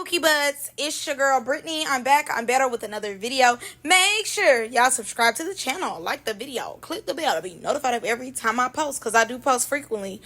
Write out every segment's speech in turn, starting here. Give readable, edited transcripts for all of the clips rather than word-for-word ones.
Bookie Butts, it's your girl Brittany. I'm back. I'm better with another video. Make sure y'all subscribe to the channel, like the video, click the bell to be notified of every time I post, because I do post frequently.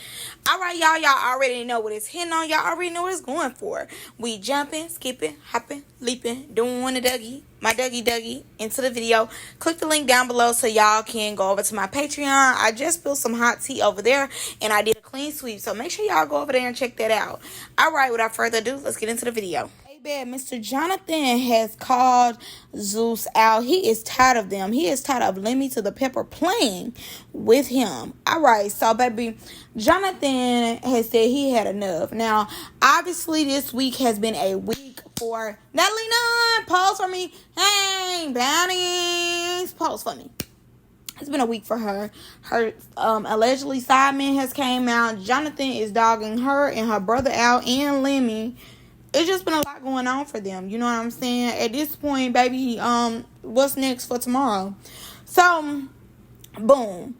Alright, y'all already know what it's hitting on. Y'all already know what it's going for. We jumping, skipping, hopping, leaping, doing the my Dougie into the video. Click the link down below so y'all can go over to my Patreon. I just spilled some hot tea over there and I did a clean sweep, so make sure y'all go over there and check that out. Alright, without further ado, let's get into the video. Hey, bad, Mr. Jonathan has called Zeus out. He is tired of them. He is tired of Lemmy to the Pepper playing with him. Alright, so baby, Jonathan has said he had enough. Now, obviously this week has been a week for Natalie. Pause for me. Hey, baddies, pause for me. It's been a week for her. Her allegedly side man has came out. Jonathan is dogging her and her brother out and Lemmy. It's just been a lot going on for them. You know what I'm saying? At this point, baby, what's next for tomorrow? So, boom.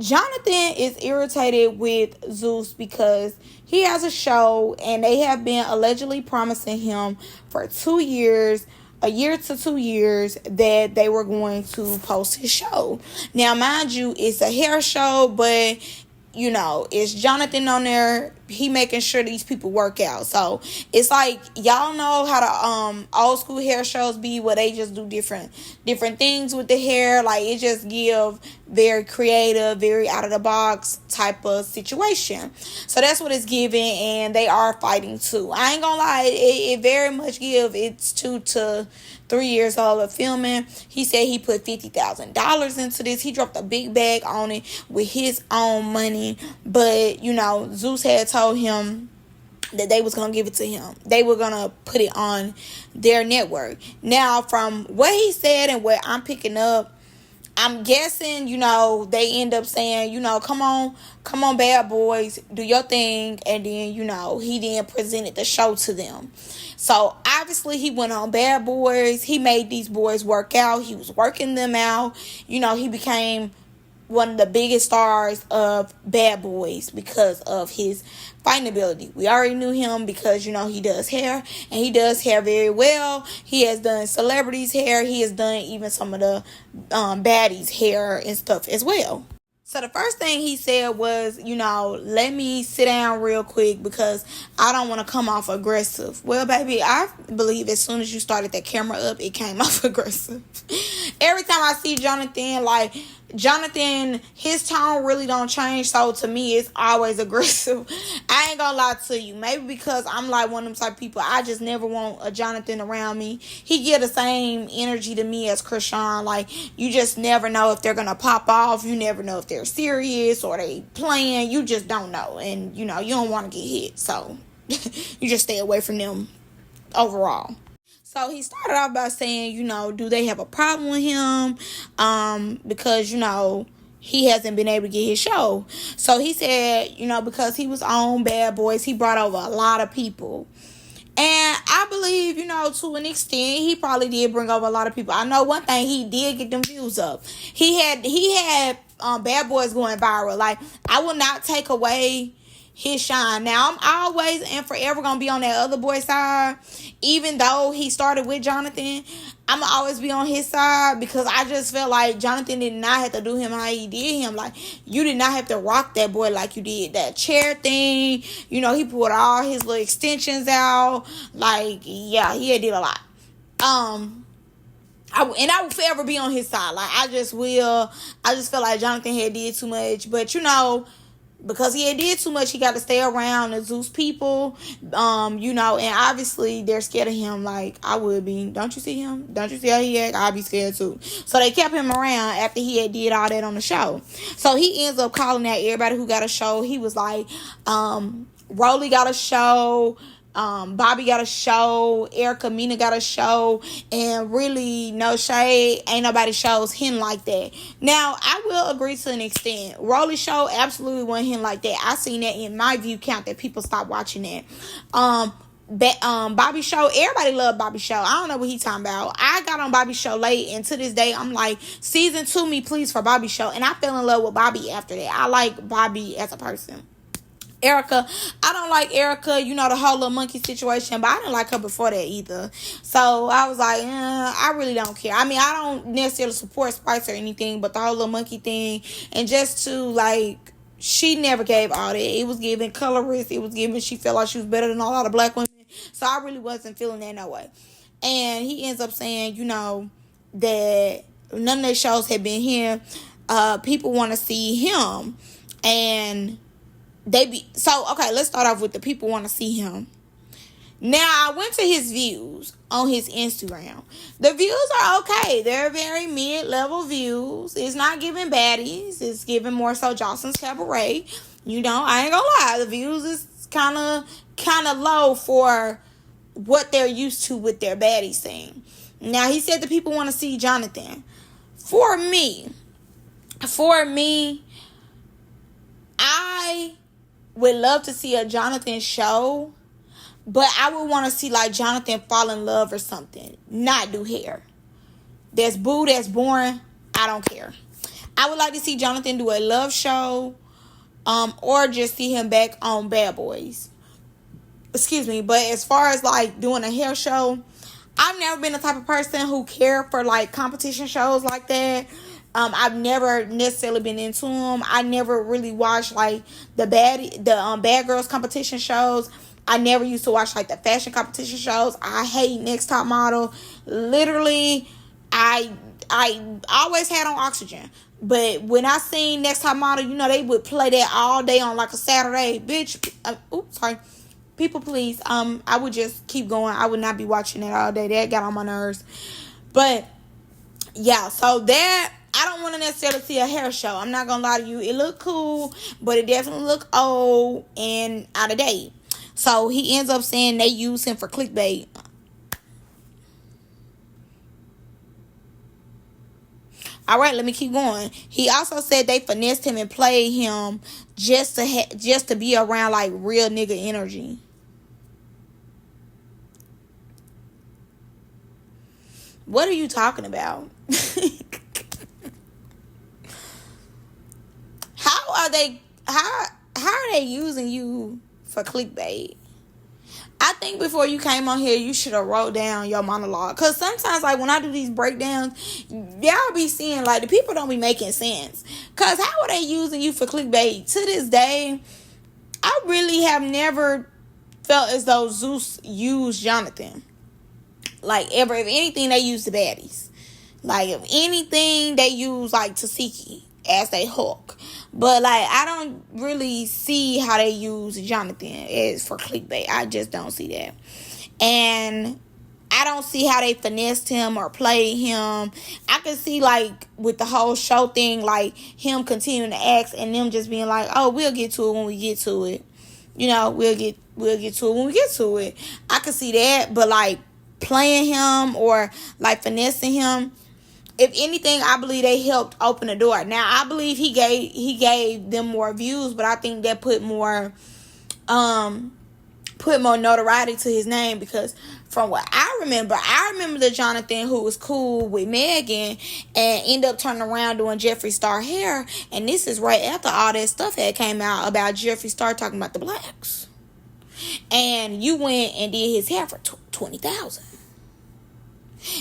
Jonathan is irritated with Zeus because he has a show and they have been allegedly promising him for 2 years, a year to 2 years, that they were going to post his show. Now, mind you, it's a hair show, but you know, it's Jonathan on there. He making sure these people work out. So it's like, y'all know how the old school hair shows be, where they just do different things with the hair. Like, it just give very creative, very out of the box type of situation. So that's what it's giving, and they are fighting too. I ain't gonna lie, it very much give. It's 2 to 3 years old of filming. He said he put $50,000 into this. He dropped a big bag on it with his own money. But, you know, Zeus had told him that they was going to give it to him. They were going to put it on their network. Now, from what he said and what I'm picking up, I'm guessing, you know, they end up saying, you know, come on, bad boys, do your thing. And then, you know, he then presented the show to them. So, obviously, he went on Bad Boys. He made these boys work out. He was working them out. You know, he became one of the biggest stars of Bad Boys because of his fighting ability. We already knew him because, you know, he does hair, and he does hair very well. He has done celebrities' hair. He has done even some of the baddies' hair and stuff as well. So the first thing he said was, you know, let me sit down real quick because I don't want to come off aggressive. Well, baby, I believe as soon as you started that camera up, it came off aggressive. Every time I see Jonathan, his tone really don't change. So to me, it's always aggressive. I ain't gonna lie to you. Maybe because I'm like one of them type of people. I just never want a Jonathan around me. He get the same energy to me as Krishan. Like, you just never know if they're gonna pop off. You never know if they're serious or they playing. You just don't know. And, you know, you don't want to get hit. So you just stay away from them overall. So he started off by saying, you know, do they have a problem with him? Because, you know, he hasn't been able to get his show. So he said, you know, because he was on Bad Boys, he brought over a lot of people. And I believe, you know, to an extent, he probably did bring over a lot of people. I know one thing, he did get them views up. He had Bad Boys going viral. Like, I will not take away his shine. Now, I'm always and forever gonna be on that other boy side. Even though he started with Jonathan, I'm gonna always be on his side, because I just felt like Jonathan did not have to do him how he did him. Like, you did not have to rock that boy like you did that chair thing. You know, he pulled all his little extensions out. Like, yeah, he did a lot. I will forever be on his side. Like, I just feel like Jonathan had did too much. But, you know, because he had did too much, he got to stay around the Zeus people, you know, and obviously they're scared of him like I would be. Don't you see him? Don't you see how he act? I'd be scared too. So they kept him around after he had did all that on the show. So he ends up calling out everybody who got a show. He was like, Rolly got a show, Bobby got a show, Erica Mina got a show, and really, no shade, ain't nobody shows him like that. Now, I will agree to an extent. Rolly show absolutely wasn't him like that. I seen that in my view count that people stopped watching that. Bobby show, everybody loved Bobby show. I don't know what he talking about. I got on Bobby show late, and to this day I'm like, season 2 me please for Bobby show, and I fell in love with Bobby after that. I like Bobby as a person. Erica, I don't like Erica, you know, the whole little monkey situation, but I didn't like her before that either. So I was like, I really don't care. I mean, I don't necessarily support Spice or anything, but the whole little monkey thing, and just to like, she never gave all that. It was giving colorist. It was giving, she felt like she was better than a lot of black women. So I really wasn't feeling that no way. And he ends up saying, you know, that none of their shows had been here. People want to see him. And okay, let's start off with the people want to see him. Now, I went to his views on his Instagram. The views are okay. They're very mid-level views. It's not giving baddies. It's giving more so Jocelyn's Cabaret. You know, I ain't gonna lie. The views is kind of low for what they're used to with their baddies thing. Now, he said the people want to see Jonathan. For me, I would love to see a Jonathan show, but I would want to see like Jonathan fall in love or something, not do hair. That's boring. I don't care. I would like to see Jonathan do a love show, or just see him back on Bad Boys. Excuse me, but as far as like doing a hair show, I've never been the type of person who care for like competition shows like that. I've never necessarily been into them. I never really watched like the bad girls competition shows. I never used to watch like the fashion competition shows. I hate Next Top Model. Literally, I always had on Oxygen. But when I seen Next Top Model, you know, they would play that all day on like a Saturday. Bitch, sorry. People, please. I would just keep going. I would not be watching that all day. That got on my nerves. But yeah, so that, I don't want to necessarily see a hair show. I'm not gonna lie to you. It looked cool, but it definitely looked old and out of date. So he ends up saying they use him for clickbait. All right, let me keep going. He also said they finessed him and played him just to be around like real nigga energy. What are you talking about? How are they using you for clickbait? I think before you came on here, you should have wrote down your monologue. Because sometimes, like, when I do these breakdowns, y'all be seeing, like, the people don't be making sense. Because how are they using you for clickbait? To this day, I really have never felt as though Zeuss used Jonathan. Like, ever. If anything, they use the baddies. Like, if anything, they use, like, Tasiki as they hook. But, like, I don't really see how they use Jonathan as for clickbait. I just don't see that. And I don't see how they finessed him or played him. I can see, like, with the whole show thing, like, him continuing to ask and them just being like, oh, we'll get to it when we get to it. You know, we'll get to it when we get to it. I can see that, but, like, playing him or, like, finessing him, if anything, I believe they helped open the door. Now, I believe he gave them more views, but I think that put more notoriety to his name, because from what I remember the Jonathan who was cool with Megan and ended up turning around doing Jeffree Star hair, and this is right after all that stuff had came out about Jeffree Star talking about the blacks. And you went and did his hair for $20,000.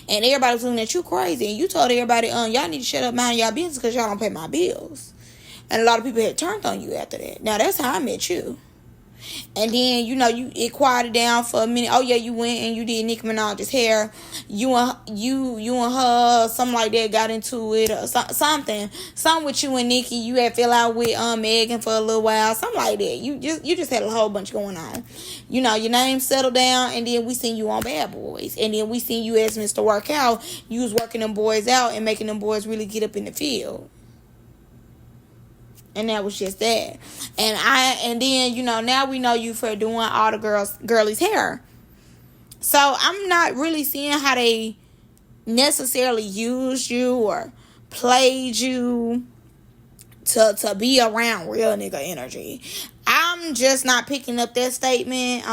And everybody was looking at you crazy. And you told everybody, y'all need to shut up, mind y'all business, because y'all don't pay my bills. And a lot of people had turned on you after that. Now, that's how I met you. And then, you know, it quieted down for a minute. Oh, yeah, you went and you did Nicki Minaj's hair. You and her, something like that, got into it or something. Something with you and Nicki. You had fell out with Megan for a little while. Something like that. You just had a whole bunch going on. You know, your name settled down, and then we seen you on Bad Boys. And then we seen you as Mr. Workout. You was working them boys out and making them boys really get up in the field. And that was just that. And then, you know, now we know you for doing all the girlies' hair. So I'm not really seeing how they necessarily used you or played you to be around real nigga energy. I'm just not picking up that statement.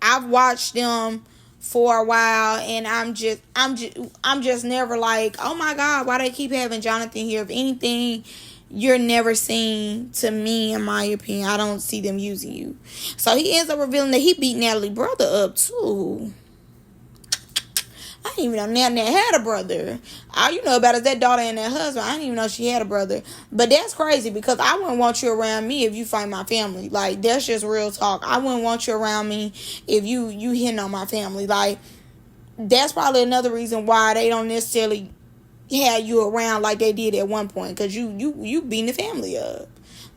I've watched them for a while, and I'm just never like, oh my God, why they keep having Jonathan here? If anything, you're never seen, to me, in my opinion. I don't see them using you. So he ends up revealing that he beat Natalie's brother up too. I didn't even know Nat had a brother. All you know about is that daughter and that husband. I didn't even know she had a brother. But that's crazy, because I wouldn't want you around me if you fight my family. Like, that's just real talk. I wouldn't want you around me if you hitting on my family. Like, that's probably another reason why they don't necessarily have you around like they did at one point. Because you beating the family up.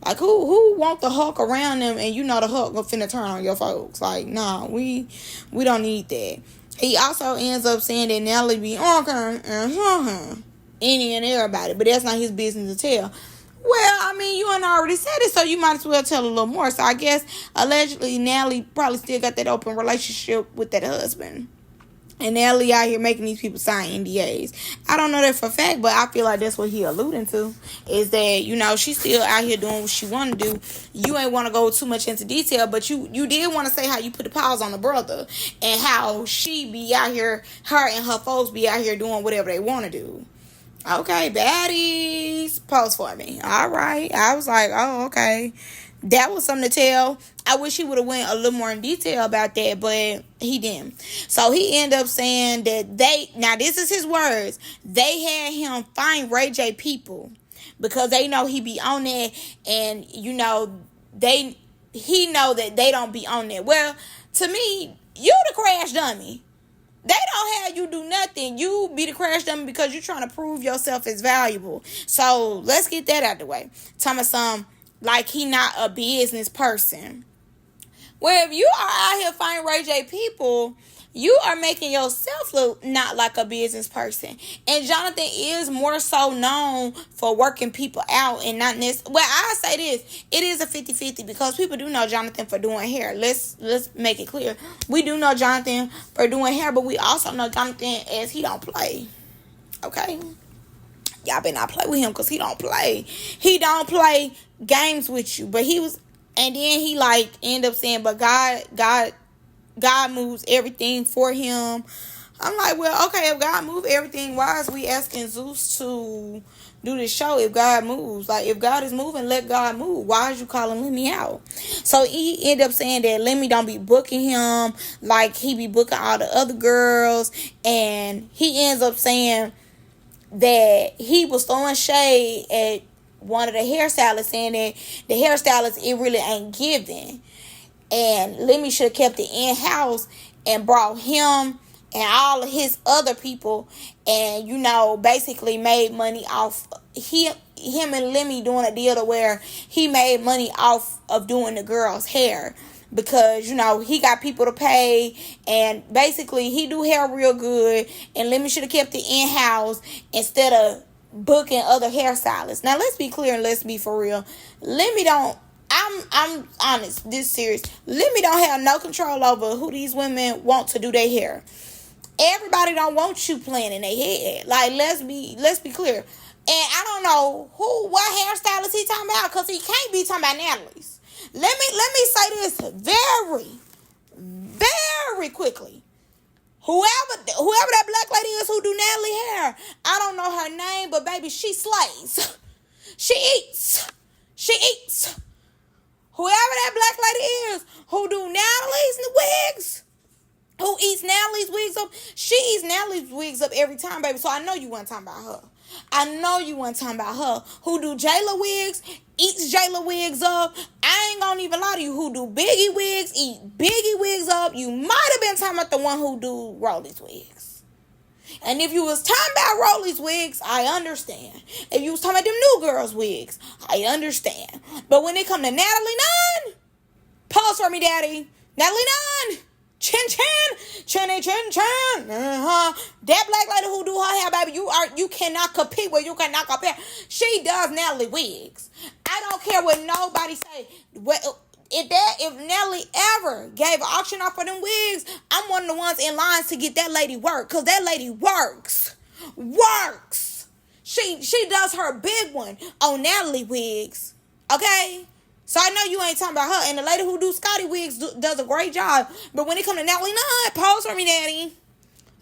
Like, who want the Hulk around them, and you know the Hulk finna turn on your folks? Like, nah, we don't need that. He also ends up saying that Natalie be on her and any and everybody, but that's not his business to tell. Well, I mean, you ain't already said it, so you might as well tell a little more. So I guess, allegedly, Natalie probably still got that open relationship with that husband. And Natalie out here making these people sign NDAs. I don't know that for a fact, but I feel like that's what he alluding to. Is that, you know, she's still out here doing what she want to do. You ain't want to go too much into detail, but you did want to say how you put the pause on the brother. And how she be out here, her and her folks be out here doing whatever they want to do. Okay, baddies. Pause for me. All right. I was like, oh, okay. That was something to tell. I wish he would have went a little more in detail about that, but he didn't. So he ended up saying that now this is his words, they had him find Ray J people because they know he be on there, and you know he know that they don't be on there. Well, to me, you the crash dummy. They don't have you do nothing. You be the crash dummy because you're trying to prove yourself as valuable. So let's get that out of the way. Thomas, like he not a business person. Well, if you are out here finding Ray J people, you are making yourself look not like a business person. And Jonathan is more so known for working people out and not necessarily. Well, I say this, it is a 50-50 because people do know Jonathan for doing hair. Let's make it clear. We do know Jonathan for doing hair, but we also know Jonathan as he don't play. Okay? Y'all better not play with him because he don't play. He don't play games with you. But he was, and then he like end up saying, but God moves everything for him. I'm like, well, okay, if God moves everything, why is we asking Zeus to do this show if God moves? Like, if God is moving, let God move. Why is you calling Lemmy out? So he ended up saying that Lemmy don't be booking him like he be booking all the other girls. And he ends up saying that he was throwing shade at one of the hairstylists, saying that the hairstylist, it really ain't giving. And Lemmy should have kept it in-house and brought him and all of his other people and, you know, basically made money off him and Lemmy doing a deal to where he made money off of doing the girl's hair. Because, you know, he got people to pay and basically he do hair real good, and Lemmy should have kept it in-house instead of booking other hairstylists. Now, let's be clear and let's be for real. Lemmy don't, I'm honest, this serious. Lemmy don't have no control over who these women want to do their hair. Everybody don't want you playing in their head. Like, let's be clear. And I don't know what hairstylist he talking about, because he can't be talking about Natalie's. Let me say this very, very quickly. Whoever that black lady is who do Natalie hair, I don't know her name, but baby, she slays. She eats. Whoever that black lady is who do Natalie's wigs, who eats Natalie's wigs up, she eats Natalie's wigs up every time, baby. So I know you weren't talking about her. Who do Jayla wigs, eats Jayla wigs up. I ain't gonna even lie to you. Who do Biggie wigs, eat Biggie wigs up. You might have been talking about the one who do Rolly's wigs. And if you was talking about Rolly's wigs, I understand. If you was talking about them new girls' wigs, I understand. But when it come to Natalie Nunn, pause for me, daddy. Natalie Nunn. Chin. That black lady who do her hair, baby, you cannot compete with, you cannot compare. She does Natalie wigs. I don't care what nobody say. If Natalie ever gave an auction off for them wigs, I'm one of the ones in lines to get that lady work, because that lady works. She does her big one on Natalie wigs. Okay? So I know you ain't talking about her. And the lady who do Scotty wigs does a great job. But when it come to Natalie Nunn, pause for me, daddy.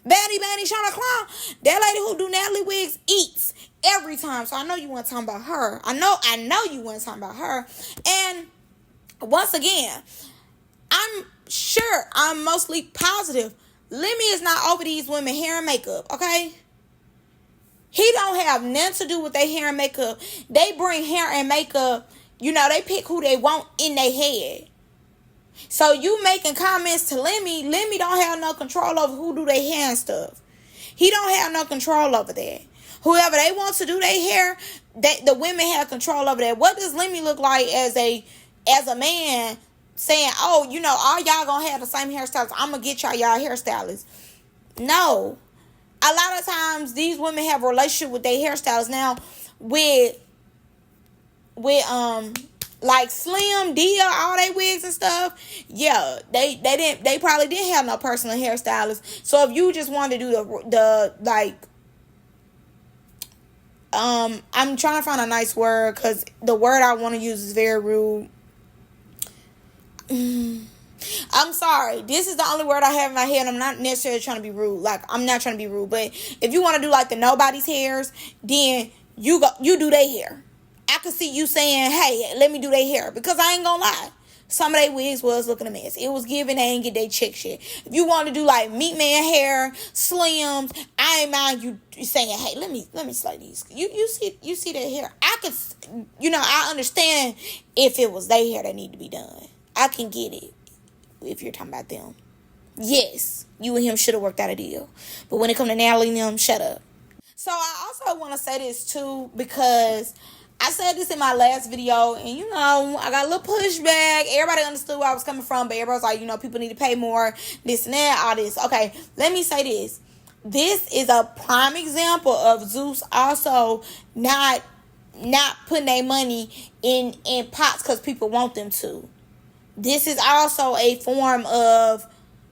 Batty Shana Clown. That lady who do Natalie wigs eats every time. So I know you weren't talking about her. I know you weren't talking about her. And once again, I'm sure, I'm mostly positive, Lemmy is not over these women hair and makeup, okay? He don't have nothing to do with their hair and makeup. They bring hair and makeup, they pick who they want in their head. So you making comments to Lemmy don't have no control over who do their hair and stuff. He don't have no control over that. Whoever they want to do their hair, the women have control over that. What does Lemmy look like as a man saying, oh, all y'all gonna have the same hairstyles, I'm gonna get y'all hairstylists? No. A lot of times these women have a relationship with their hairstylists. Now with like Slim, Dia, all they wigs and stuff, yeah, they probably didn't have no personal hairstylist. So if you just wanted to do the like, I'm trying to find a nice word, because the word I want to use is very rude. I'm sorry. This is the only word I have in my head. I'm not necessarily trying to be rude. Like, I'm not trying to be rude. But if you want to do like the nobody's hairs, then you do their hair. I could see you saying, hey, let me do their hair. Because I ain't gonna lie, some of their wigs was looking a mess. It was giving, they ain't get their check shit. If you want to do like meat man hair, slims, I ain't mind you saying, hey, let me slay these. You see their hair. I could, I understand if it was their hair that need to be done. I can get it if you're talking about them. Yes, you and him should have worked out a deal. But when it comes to Natalie and them, shut up. So I also want to say this too, because I said this in my last video, and I got a little pushback. Everybody understood where I was coming from, but everybody was like, people need to pay more, this and that, all this. Okay, let me say this. This is a prime example of Zeuss also not putting their money in pots because people want them to. This is also a form of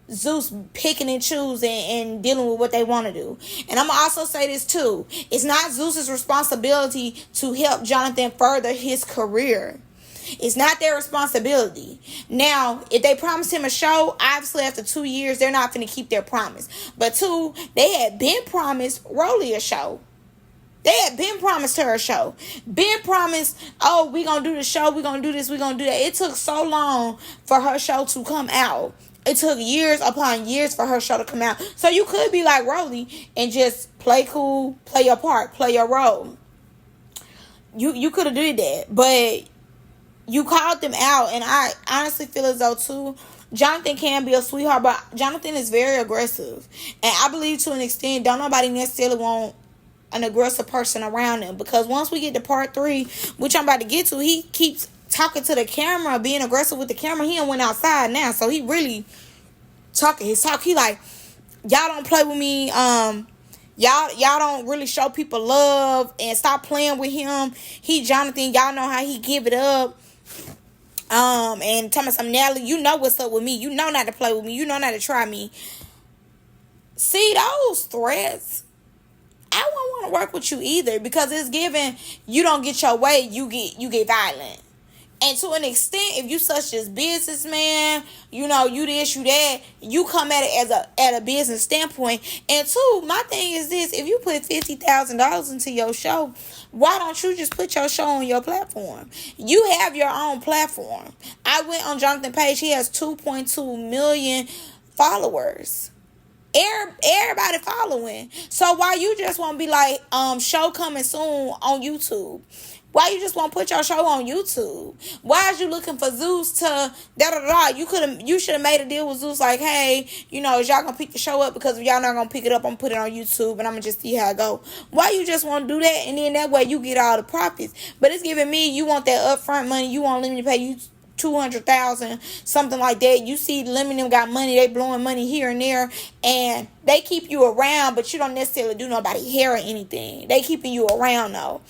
Zeuss picking and choosing and dealing with what they want to do. And I'm going to also say this too. It's not Zeuss's responsibility to help Jonathan further his career. It's not their responsibility. Now, if they promised him a show, obviously after 2 years, they're not going to keep their promise. But two, they had been promised Rolly a show. They had been promised her a show. Been promised, oh, we going to do the show, we going to do this, we going to do that. It took so long for her show to come out. It took years upon years for her show to come out. So you could be like Rolly and just play cool, play your part, play your role. You could have did that. But you called them out. And I honestly feel as though, too, Jonathan can be a sweetheart. But Jonathan is very aggressive. And I believe to an extent, don't nobody necessarily want an aggressive person around him. Because once we get to part 3, which I'm about to get to, he keeps talking to the camera, being aggressive with the camera. He done went outside now, so he really talking his talk. He like, y'all don't play with me. Y'all don't really show people love, and stop playing with him. He Jonathan, y'all know how he give it up. And tell me something, Natalie, you know what's up with me. You know not to play with me. You know not to try me. See, those threats, I won't want to work with you either, because it's given you don't get your way, you get violent. And to an extent, if you such as businessman, you this, you that, you come at it at a business standpoint. And two, my thing is this: if you put $50,000 into your show, why don't you just put your show on your platform? You have your own platform. I went on Jonathan's page; he has 2.2 million followers. Everybody following. So why you just want to be like, show coming soon on YouTube? Why you just want to put your show on YouTube? Why is you looking for Zeus to You should have made a deal with Zeus like, hey, is y'all gonna pick the show up? Because if y'all not gonna pick it up, I'm gonna put it on YouTube and I'm gonna just see how it go. Why you just want to do that? And then that way you get all the profits. But it's giving me, you want that upfront money. You want Lemon to pay you $200,000, something like that. You see Lemon them got money, they blowing money here and there, and they keep you around, but you don't necessarily do nobody hair or anything. They keeping you around though.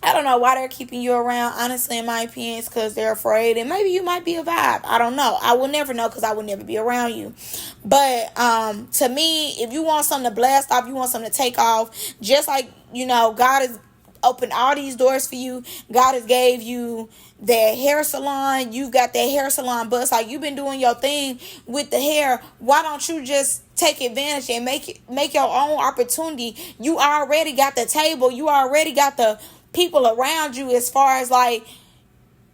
I don't know why they're keeping you around, honestly, in my opinion. It's because they're afraid. And maybe you might be a vibe. I don't know. I will never know, because I will never be around you. But to me, if you want something to blast off, you want something to take off, just like, God is opened all these doors for you. God has gave you that hair salon. You got that hair salon buzz. Like, you've been doing your thing with the hair. Why don't you just take advantage and make your own opportunity? You already got the table. You already got the people around you, as far as like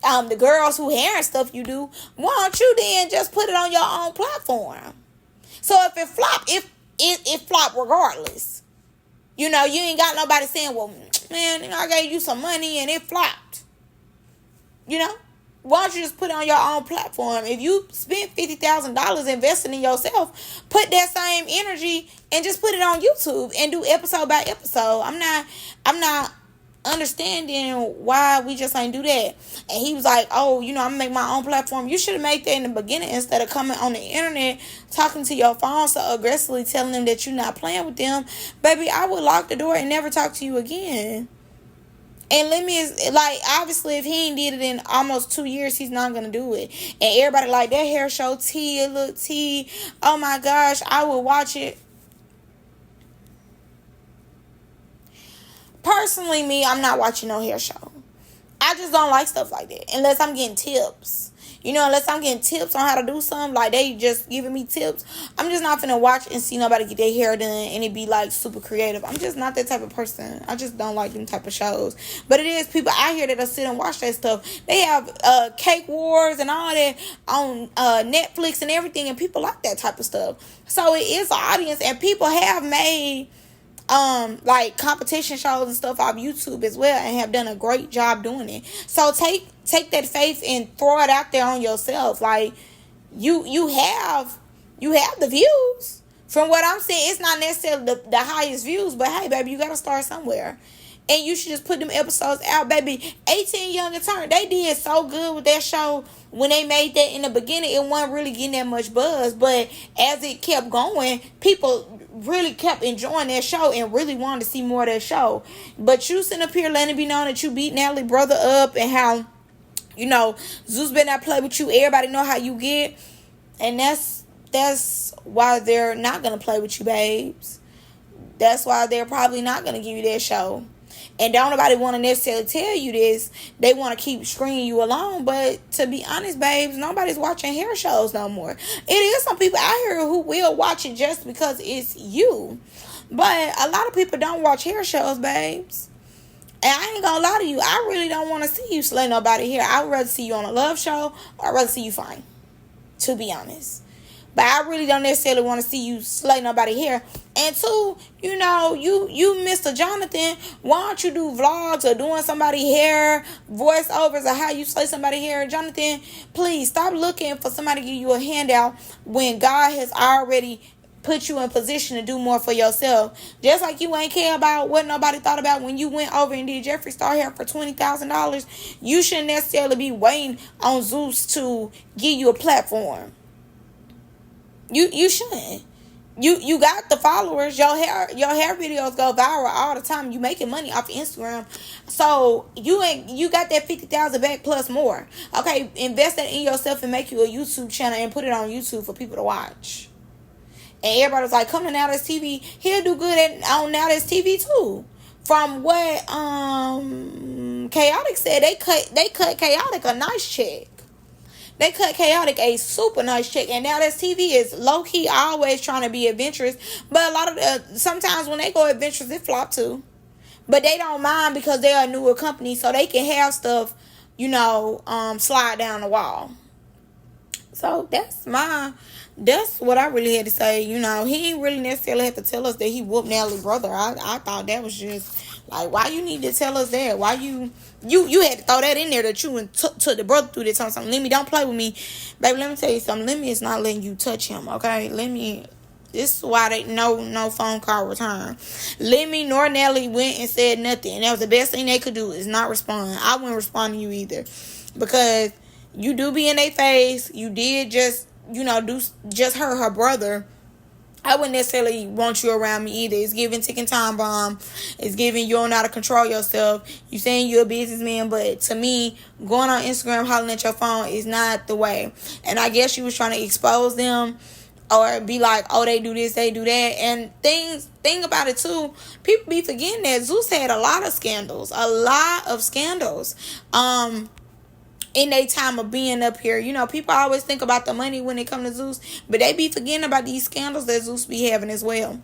the girls who hair and stuff you do. Why don't you then just put it on your own platform? So if it flop, if it flop regardless. You ain't got nobody saying, well, man, I gave you some money and it flopped. Why don't you just put it on your own platform? If you spent $50,000 investing in yourself, put that same energy and just put it on YouTube and do episode by episode. I'm not understanding why we just ain't do that. And he was like, oh, I'm gonna make my own platform. You should have made that in the beginning, instead of coming on the internet talking to your phone so aggressively, telling them that you're not playing with them. Baby, I would lock the door and never talk to you again. And obviously, if he ain't did it in almost 2 years, he's not gonna do it. And everybody like, that hair show T, it look T, oh my gosh, I will watch it. Personally, me, I'm not watching no hair show. I just don't like stuff like that. Unless I'm getting tips. Unless I'm getting tips on how to do something. Like, they just giving me tips. I'm just not finna watch and see nobody get their hair done and it be, like, super creative. I'm just not that type of person. I just don't like them type of shows. But it is people out here that'll sit and watch that stuff. They have cake wars and all that on Netflix and everything. And people like that type of stuff. So it is an audience. And people have made like competition shows and stuff off YouTube as well, and have done a great job doing it. So take that faith and throw it out there on yourself. Like, you have the views. From what I'm saying, it's not necessarily the highest views, but hey, baby, you gotta start somewhere. And you should just put them episodes out, baby. 18 Young and Turn, they did so good with that show. When they made that in the beginning, it wasn't really getting that much buzz. But as it kept going, people really kept enjoying that show and really wanted to see more of that show. But you sitting up here letting it be known that you beat Natalie brother up, and how, Zeus better not play with you. Everybody know how you get. And that's why they're not going to play with you, babes. That's why they're probably not going to give you that show. And don't nobody want to necessarily tell you this. They want to keep stringing you along. But to be honest, babes, nobody's watching hair shows no more. It is some people out here who will watch it just because it's you. But a lot of people don't watch hair shows, babes. And I ain't gonna lie to you. I really don't want to see you slay nobody here. I would rather see you on a love show, or I'd rather see you fine. To be honest. But I really don't necessarily want to see you slay nobody here. And two, you Mr. Jonathan, why don't you do vlogs or doing somebody hair, voiceovers, or how you slay somebody hair? Jonathan, please stop looking for somebody to give you a handout when God has already put you in position to do more for yourself. Just like you ain't care about what nobody thought about when you went over and did Jeffree Star hair for $20,000. You shouldn't necessarily be waiting on Zeus to give you a platform. You shouldn't. You got the followers. Your hair videos go viral all the time. You making money off Instagram. So you got that 50,000 back plus more. Okay, invest that in yourself and make you a YouTube channel and put it on YouTube for people to watch. And everybody was like, come to Natalies TV. He'll do good on Natalies TV too. From what Chaotic said, they cut Chaotic a nice check. They cut Chaotic a super nice check. And Natalies TV is low-key always trying to be adventurous. But a lot of sometimes when they go adventurous, it flop too. But they don't mind because they're a newer company. So they can have stuff, slide down the wall. So that's what I really had to say. He ain't really necessarily have to tell us that he whooped Natalie's brother. I thought that was just like, why you need to tell us that? Why you had to throw that in there that you took the brother through this on something. Lemmy, don't play with me. Baby, let me tell you something. Lemmy is not letting you touch him, okay? This is why they no phone call return. Lemmy nor Natalie went and said nothing. And that was the best thing they could do, is not respond. I wouldn't respond to you either. Because you do be in their face. You did just hurt her brother. I wouldn't necessarily want you around me either. It's giving ticking time bomb. It's giving you don't know how to control yourself. You saying you're a businessman, but to me, going on Instagram hollering at your phone is not the way. And I guess you was trying to expose them or be like, oh, they do this, they do that. And thing about it too, people be forgetting that Zeus had a lot of scandals, in their time of being up here. You know, people always think about the money when it comes to Zeus, but they be forgetting about these scandals that Zeus be having as well.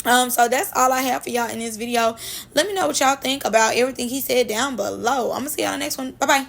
So that's all I have for y'all in this video. Let me know what y'all think about everything he said down below. I'm gonna see y'all in the next one. Bye bye.